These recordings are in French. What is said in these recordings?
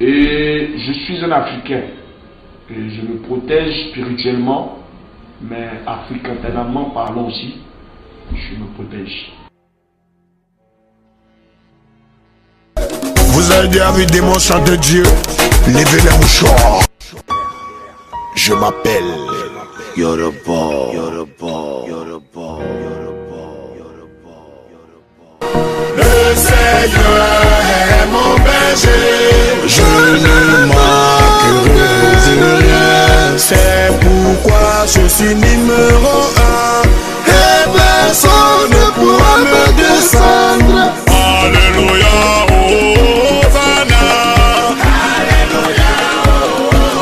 Et je suis un Africain. Et je me protège spirituellement, mais africains parlant aussi, je me protège. Vous avez déjà vu des chant de Dieu, levez les mouchoirs. Je m'appelle Yoruba. Le Seigneur est mon berger, je ne manquerai de rien. C'est pourquoi je suis numéro 1 et personne ne pourra me descendre. Alléluia, Hosanna. Alléluia,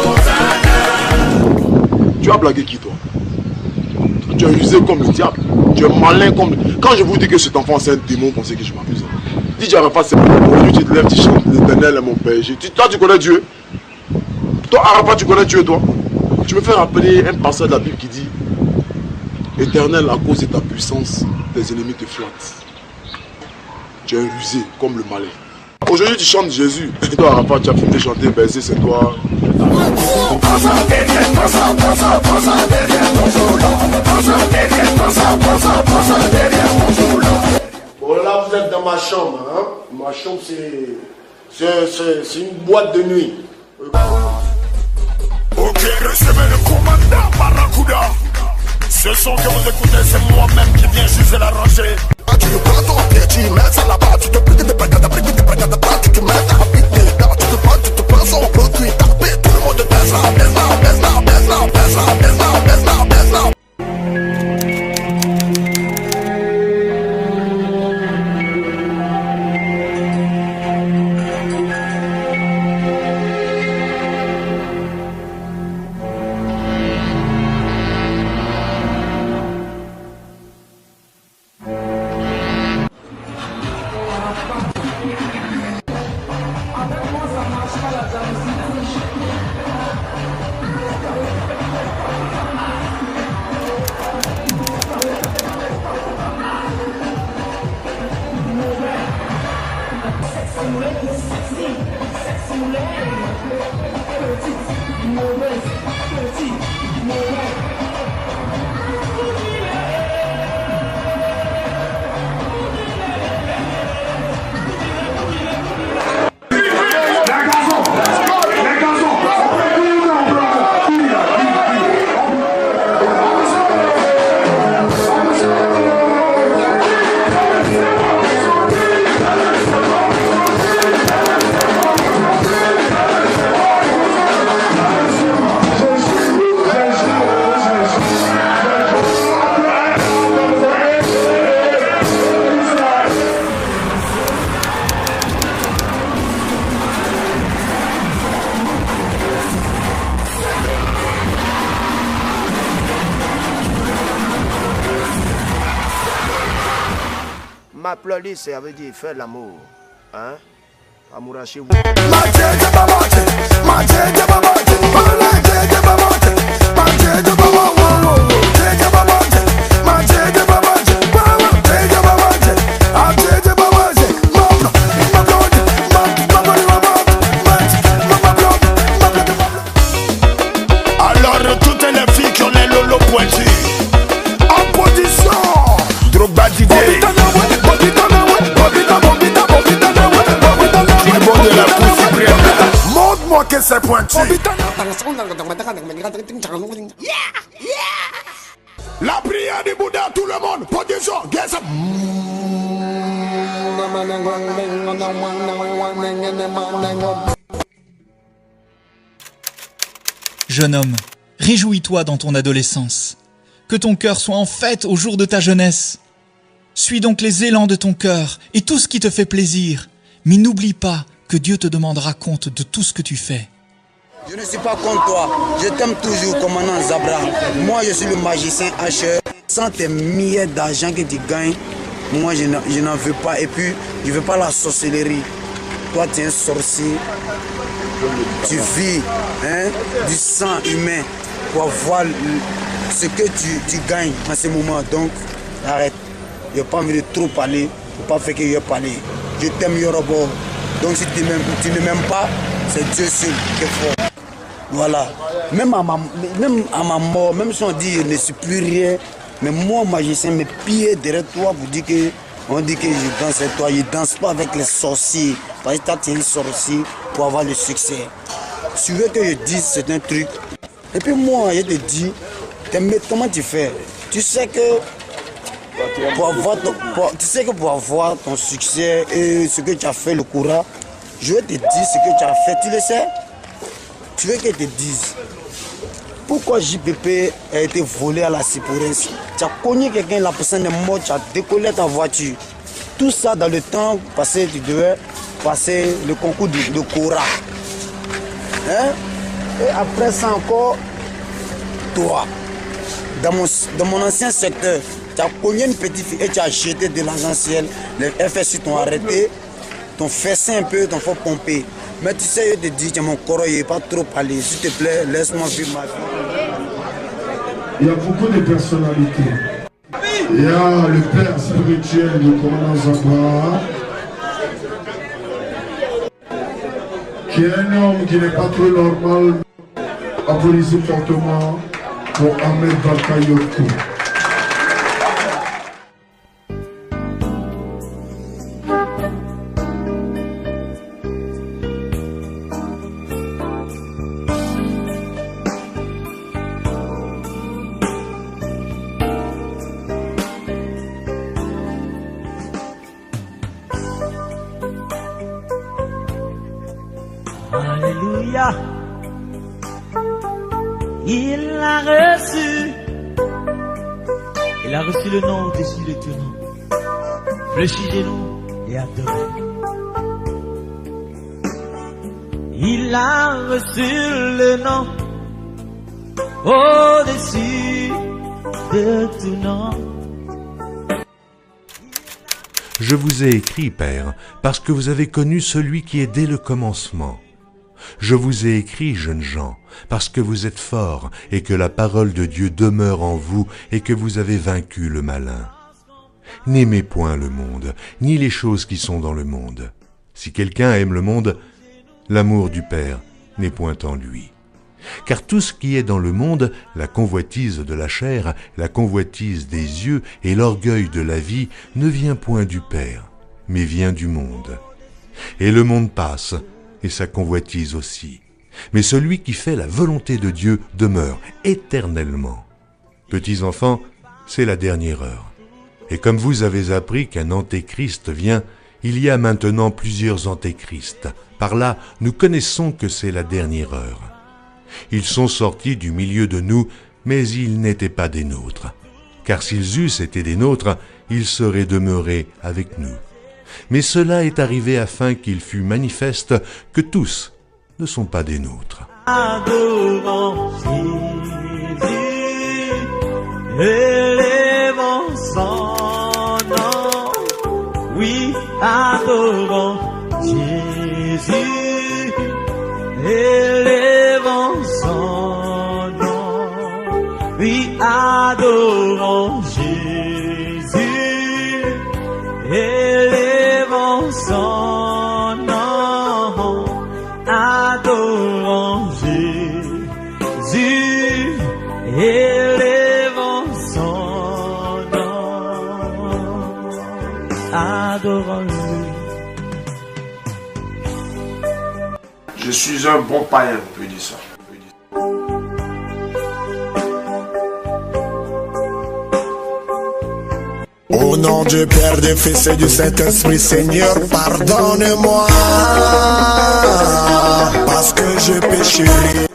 Hosanna. Tu as blagué qui toi? Tu es rusé comme le diable. Tu es malin comme... Quand je vous dis que cet enfant c'est un démon, pensez que je m'abuse. Si tu Arafat, c'est aujourd'hui tu te lèves, tu chantes l'Éternel est mon berger. Toi tu connais Dieu? Toi Arafat, tu connais Dieu toi? Tu me fais rappeler un passage de la Bible qui dit Éternel, à cause de ta puissance, tes ennemis te flattent. Tu es un rusé comme le malin. Aujourd'hui tu chantes Jésus. Et toi Arafat, tu as fini de chanter berger, c'est toi. Bon là vous êtes dans ma chambre, hein? Ma chambre c'est une boîte de nuit. Ok, recevez le commandant Barracuda. Ce son que vous écoutez, c'est moi-même qui viens juger la rangée. Tu prends ton pied, tu mets ça là-bas, tu te piques de bagada, tu te mets ta rapide, tu te prends son produit, tapé, tout le monde baisse là, baisse là, baisse là, baisse là, baisse là, baisse là, baisse là, baisse là. M'applaudir, ça veut dire faire l'amour. Hein? Amour à chez vous. Alors toutes les filles qui ont les lolos pointus, en position, Drogba d'idée. Montre-moi que c'est pointu. La prière du Bouddha, tout le monde, position, guess up. Jeune homme, réjouis-toi dans ton adolescence. Que ton cœur soit en fête au jour de ta jeunesse. Suis donc les élans de ton cœur et tout ce qui te fait plaisir. Mais n'oublie pas que Dieu te demandera compte de tout ce que tu fais. Je ne suis pas contre toi, je t'aime toujours, commandant Zabra. Moi, je suis le magicien Asher. Sans tes milliers d'argent que tu gagnes, moi, je n'en veux pas. Et puis, je ne veux pas la sorcellerie. Toi, tu es un sorcier. Tu vis du sang humain pour avoir ce que tu gagnes en ce moment. Donc, arrête. Je n'ai pas envie de trop parler. Il ne faut pas faire que je parle. Je t'aime, Yoruba. Donc si tu ne m'aimes pas, c'est Dieu seul qui est fort. Voilà. Même à ma mort, même si on dit je ne suis plus rien, mais moi, magicien, mes pieds derrière toi pour dire que on dit que je danse avec toi, je ne danse pas avec les sorciers. Parce que tu es un sorcier pour avoir le succès. Tu veux que je dise c'est un truc. Et puis moi, je te dis, comment tu fais? Tu sais que pour avoir ton succès et ce que tu as fait, le courage, je vais te dire ce que tu as fait. Tu le sais? Tu veux que je te dise pourquoi JPP a été volé à la Cypresse? Tu as connu quelqu'un, la personne est morte, tu as décollé ta voiture. Tout ça dans le temps passé, tu devais passer le concours de Cora. Hein? Et après ça encore, toi, dans mon ancien secteur, tu as connu une petite fille et tu as jeté de l'argent ciel. Les FSU t'ont arrêté, t'ont fessé un peu, t'ont fait pomper. Mais tu sais, je te dis, mon corps, il n'est pas trop parlé. S'il te plaît, laisse-moi vivre ma vie. Il y a beaucoup de personnalités. Il y a le père spirituel du commandant Zabra, qui est un homme qui n'est pas trop normal. Applaudissez fortement pour Ahmed Bakayoko. Alléluia. Il a reçu. Il a reçu le nom au-dessus de tout nom. Fléchissez-nous et adorez. Il a reçu le nom au-dessus de tout nom. Je vous ai écrit, Père, parce que vous avez connu celui qui est dès le commencement. Je vous ai écrit, jeunes gens, parce que vous êtes forts et que la parole de Dieu demeure en vous et que vous avez vaincu le malin. N'aimez point le monde, ni les choses qui sont dans le monde. Si quelqu'un aime le monde, l'amour du Père n'est point en lui. Car tout ce qui est dans le monde, la convoitise de la chair, la convoitise des yeux et l'orgueil de la vie, ne vient point du Père, mais vient du monde. Et le monde passe, et sa convoitise aussi. Mais celui qui fait la volonté de Dieu demeure éternellement. Petits enfants, c'est la dernière heure. Et comme vous avez appris qu'un antéchrist vient, il y a maintenant plusieurs antéchrists. Par là, nous connaissons que c'est la dernière heure. Ils sont sortis du milieu de nous, mais ils n'étaient pas des nôtres. Car s'ils eussent été des nôtres, ils seraient demeurés avec nous. Mais cela est arrivé afin qu'il fût manifeste que tous ne sont pas des nôtres. Adorons Jésus, élevons son nom. Oui, adorons Jésus, élevons son nom. Oui, adorons Jésus, élevons son nom. Adorons Jésus, élevons son nom. Adorons-le. Je suis un bon païen, on peut dire ça. Au nom du Père, du Fils et du Saint-Esprit, Seigneur, pardonne-moi, parce que je pécherai.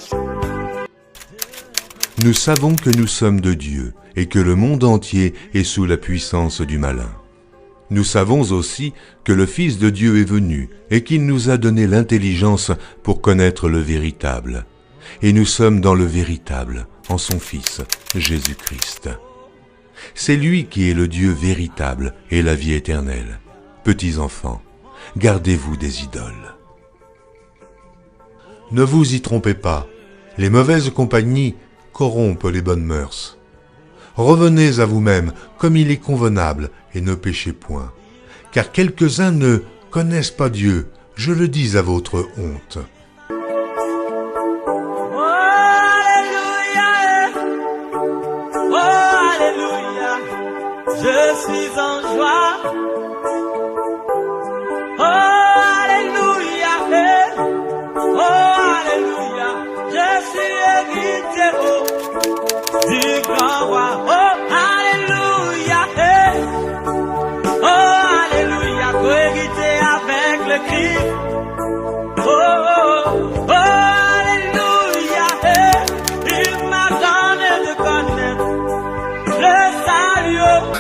Nous savons que nous sommes de Dieu et que le monde entier est sous la puissance du malin. Nous savons aussi que le Fils de Dieu est venu et qu'il nous a donné l'intelligence pour connaître le véritable. Et nous sommes dans le véritable, en son Fils, Jésus-Christ. C'est lui qui est le Dieu véritable et la vie éternelle. Petits enfants, gardez-vous des idoles. Ne vous y trompez pas, les mauvaises compagnies corrompent les bonnes mœurs. Revenez à vous-même comme il est convenable et ne péchez point. Car quelques-uns ne connaissent pas Dieu, Je le dis à votre honte. Oh, Alléluia, oh, Alléluia, je suis en joie. Oh, Alléluia, oh, Alléluia, je suis héritier du grand roi. Oh, Alléluia, oh, Alléluia, co-hérité avec le Christ. Oh, oh, oh, Alléluia, il m'a donné de connaître le salut.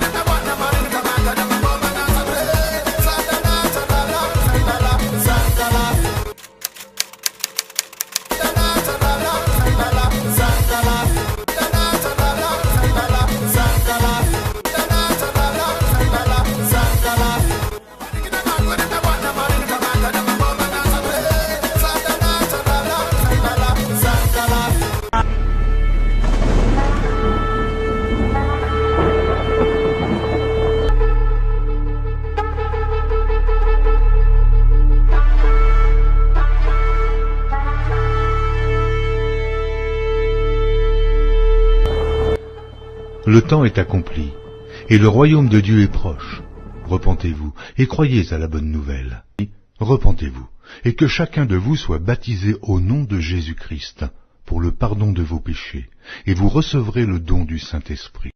Le temps est accompli, et le royaume de Dieu est proche. Repentez-vous, et croyez à la bonne nouvelle. Repentez-vous, et que chacun de vous soit baptisé au nom de Jésus-Christ, pour le pardon de vos péchés, et vous recevrez le don du Saint-Esprit.